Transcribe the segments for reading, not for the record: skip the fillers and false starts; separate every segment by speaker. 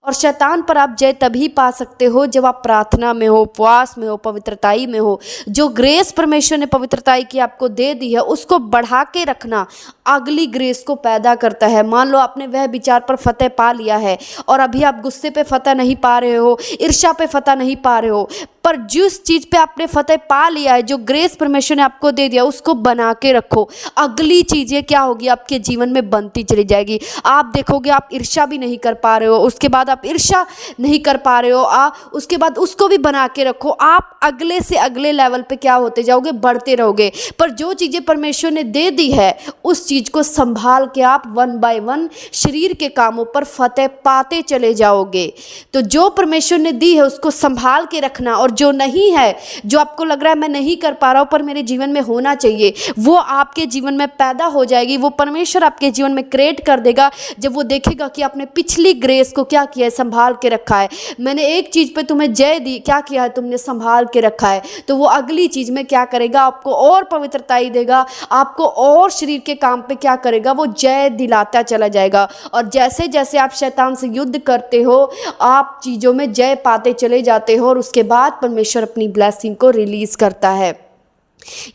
Speaker 1: और शैतान पर आप जय तभी पा सकते हो जब आप प्रार्थना में हो, उपवास में हो, पवित्रताई में हो। जो ग्रेस परमेश्वर ने पवित्रताई की आपको दे दी है उसको बढ़ा के रखना अगली ग्रेस को पैदा करता है। मान लो आपने वह विचार पर फतेह पा लिया है और अभी आप गुस्से पे फतेह नहीं पा रहे हो, ईर्ष्या पे फतेह नहीं पा रहे हो, पर जिस चीज़ पे आपने फतेह पा लिया है, जो ग्रेस परमेश्वर ने आपको दे दिया, उसको बना के रखो। अगली चीज़ें क्या होगी आपके जीवन में बनती चली जाएगी। आप देखोगे आप ईर्ष्या भी नहीं कर पा रहे हो, उसके बाद आप ईर्ष्या नहीं कर पा रहे हो, उसके बाद उसको भी बना के रखो। आप अगले से अगले लेवल पे क्या होते जाओगे, बढ़ते रहोगे। पर जो चीज़ें परमेश्वर ने दे दी है उस चीज़ को संभाल के आप वन बाय वन शरीर के कामों पर फतेह पाते चले जाओगे। तो जो परमेश्वर ने दी है उसको संभाल के रखना, और जो नहीं है, जो आपको लग रहा है मैं नहीं कर पा रहा हूँ पर मेरे जीवन में होना चाहिए, वो आपके जीवन में पैदा हो जाएगी। वो परमेश्वर आपके जीवन में क्रिएट कर देगा जब वो देखेगा कि आपने पिछली ग्रेस को क्या किया है, संभाल के रखा है। मैंने एक चीज़ पे तुम्हें जय दी, क्या किया है, तुमने संभाल के रखा है। तो वो अगली चीज़ में क्या करेगा, आपको और पवित्रताई देगा, आपको और शरीर के काम पे क्या करेगा, वो जय दिलाता चला जाएगा। और जैसे जैसे आप शैतान से युद्ध करते हो आप चीज़ों में जय पाते चले जाते हो, और उसके बाद परमेश्वर अपनी ब्लेसिंग को रिलीज करता है।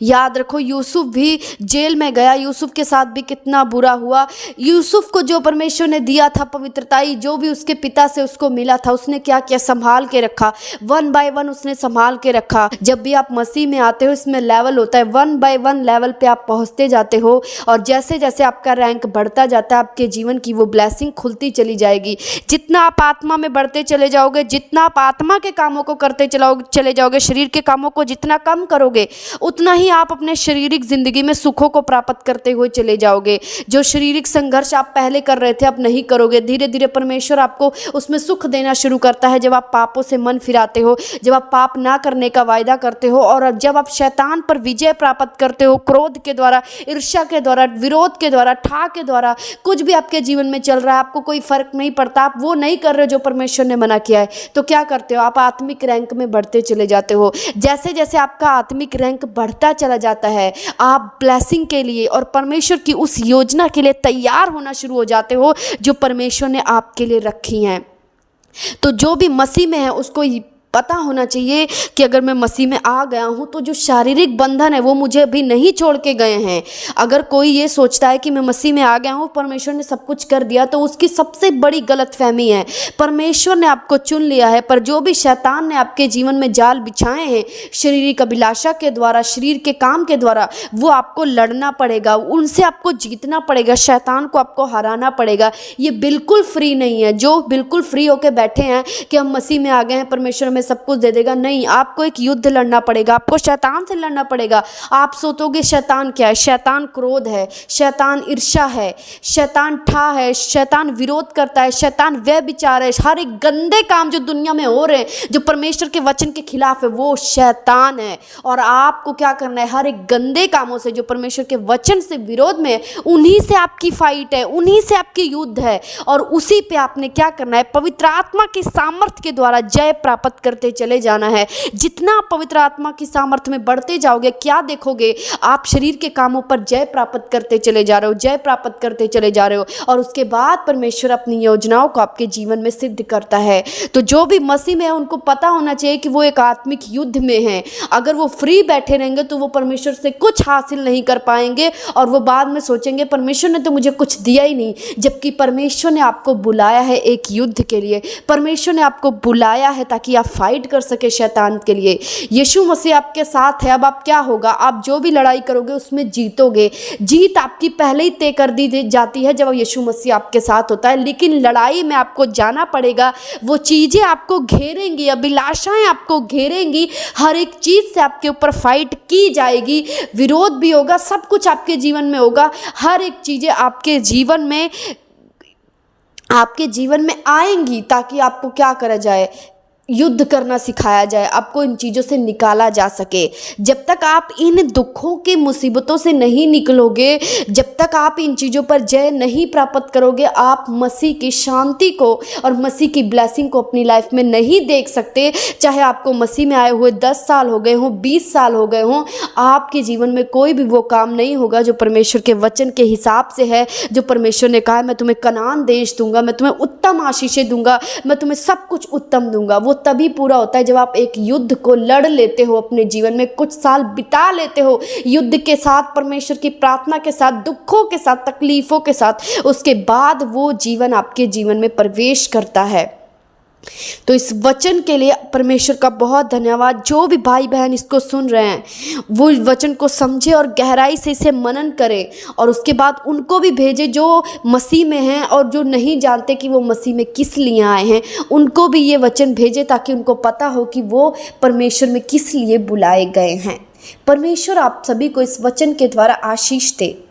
Speaker 1: याद रखो यूसुफ भी जेल में गया, यूसुफ के साथ भी कितना बुरा हुआ। यूसुफ को जो परमेश्वर ने दिया था पवित्रताई, जो भी उसके पिता से उसको मिला था, उसने क्या किया, संभाल के रखा। वन बाय वन उसने संभाल के रखा। जब भी आप मसीह में आते हो इसमें लेवल होता है, वन बाय वन लेवल पे आप पहुंचते जाते हो, और जैसे जैसे आपका रैंक बढ़ता जाता है आपके जीवन की वो ब्लेसिंग खुलती चली जाएगी। जितना आप आत्मा में बढ़ते चले जाओगे, जितना आप आत्मा के कामों को करते चले जाओगे, शरीर के कामों को जितना कम करोगे उतना ही आप अपने शारीरिक जिंदगी में सुखों को प्राप्त करते हुए चले जाओगे। जो शारीरिक संघर्ष आप पहले कर रहे थे अब नहीं करोगे। धीरे धीरे परमेश्वर आपको उसमें सुख देना शुरू करता है जब आप पापों से मन फिराते हो, जब आप पाप ना करने का वायदा करते हो, और जब आप शैतान पर विजय प्राप्त करते हो, क्रोध के द्वारा, ईर्ष्या के द्वारा, विरोध के द्वारा, ठा के द्वारा, कुछ भी आपके जीवन में चल रहा है आपको कोई फर्क नहीं पड़ता, आप वो नहीं कर रहे हो जो परमेश्वर ने मना किया है, तो क्या करते हो, आप आत्मिक रैंक में बढ़ते चले जाते हो। जैसे जैसे आपका आत्मिक रैंक बढ़ता चला जाता है आप ब्लेसिंग के लिए और परमेश्वर की उस योजना के लिए तैयार होना शुरू हो जाते हो जो परमेश्वर ने आपके लिए रखी हैं। तो जो भी मसीह में है उसको पता होना चाहिए कि अगर मैं मसीह में आ गया हूँ तो जो शारीरिक बंधन है वो मुझे अभी नहीं छोड़ के गए हैं। अगर कोई ये सोचता है कि मैं मसीह में आ गया हूँ, परमेश्वर ने सब कुछ कर दिया, तो उसकी सबसे बड़ी गलतफहमी है। परमेश्वर ने आपको चुन लिया है, पर जो भी शैतान ने आपके जीवन में जाल बिछाए हैं शारीरिक अभिलाषा के द्वारा, शरीर के काम के द्वारा, वो आपको लड़ना पड़ेगा, उनसे आपको जीतना पड़ेगा, शैतान को आपको हराना पड़ेगा। ये बिल्कुल फ्री नहीं है। जो बिल्कुल फ्री होके बैठे हैं कि हम मसीह में आ गए हैं, परमेश्वर में सब कुछ दे देगा, नहीं, आपको एक युद्ध लड़ना पड़ेगा, आपको शैतान से लड़ना पड़ेगा। आप सोचोगे शैतान क्या है, शैतान क्रोध है, शैतान ईर्ष्या है, शैतान ठा है, शैतान विरोध करता है, शैतान व्यभिचार है, हर एक गंदे काम जो दुनिया में हो रहे हैं जो परमेश्वर के वचन के खिलाफ है वो शैतान है। और आपको क्या करना है, हर एक गंदे कामों से जो परमेश्वर के वचन से विरोध में है, उन्हीं से आपकी फाइट है, उन्हीं से आपकी युद्ध है, और उसी पे आपने क्या करना है, पवित्र आत्मा की सामर्थ्य के द्वारा जय प्राप्त करते चले जाना है। जितना आप पवित्र आत्मा की सामर्थ्य में बढ़ते जाओगे, क्या देखोगे, आप शरीर के कामों पर जय प्राप्त करते चले जा रहे हो, जय प्राप्त करते चले जा रहे हो, और उसके बाद परमेश्वर अपनी योजनाओं को आपके जीवन में सिद्ध करता है। तो जो भी मसीह में है उनको पता होना चाहिए कि वो एक आत्मिक युद्ध में है। अगर वो फ्री बैठे रहेंगे तो वो परमेश्वर से कुछ हासिल नहीं कर पाएंगे, और वो बाद में सोचेंगे परमेश्वर ने तो मुझे कुछ दिया ही नहीं, जबकि परमेश्वर ने आपको बुलाया है एक युद्ध के लिए। परमेश्वर ने आपको बुलाया है ताकि आप फाइट कर सके शैतान के लिए। यीशु मसीह आपके साथ है। अब आप क्या होगा, आप जो भी लड़ाई करोगे उसमें जीतोगे। जीत आपकी पहले ही तय कर दी जाती है जब यीशु मसीह आपके साथ होता है, लेकिन लड़ाई में आपको जाना पड़ेगा। वो चीज़ें आपको घेरेंगी, अभिलाषाएं आपको घेरेंगी, हर एक चीज़ से आपके ऊपर फाइट की जाएगी, विरोध भी होगा, सब कुछ आपके जीवन में होगा। हर एक चीज़ें आपके जीवन में आएंगी ताकि आपको क्या करा जाए, युद्ध करना सिखाया जाए, आपको इन चीज़ों से निकाला जा सके। जब तक आप इन दुखों की मुसीबतों से नहीं निकलोगे, जब तक आप इन चीज़ों पर जय नहीं प्राप्त करोगे, आप मसीह की शांति को और मसीह की ब्लेसिंग को अपनी लाइफ में नहीं देख सकते। चाहे आपको मसीह में आए हुए 10 साल हो गए हों, 20 साल हो गए हों, आपके जीवन में कोई भी वो काम नहीं होगा जो परमेश्वर के वचन के हिसाब से है। जो परमेश्वर ने कहा है, मैं तुम्हें कनान देश दूंगा, मैं तुम्हें उत्तम आशीषें दूंगा, मैं तुम्हें सब कुछ उत्तम दूंगा, वो तभी पूरा होता है जब आप एक युद्ध को लड़ लेते हो, अपने जीवन में कुछ साल बिता लेते हो युद्ध के साथ, परमेश्वर की प्रार्थना के साथ, दुखों के साथ, तकलीफों के साथ। उसके बाद वो जीवन आपके जीवन में प्रवेश करता है। तो इस वचन के लिए परमेश्वर का बहुत धन्यवाद। जो भी भाई बहन इसको सुन रहे हैं वो वचन को समझे और गहराई से इसे मनन करें, और उसके बाद उनको भी भेजे जो मसीह में हैं और जो नहीं जानते कि वो मसीह में किस लिए आए हैं, उनको भी ये वचन भेजे ताकि उनको पता हो कि वो परमेश्वर में किस लिए बुलाए गए हैं। परमेश्वर आप सभी को इस वचन के द्वारा आशीष दे।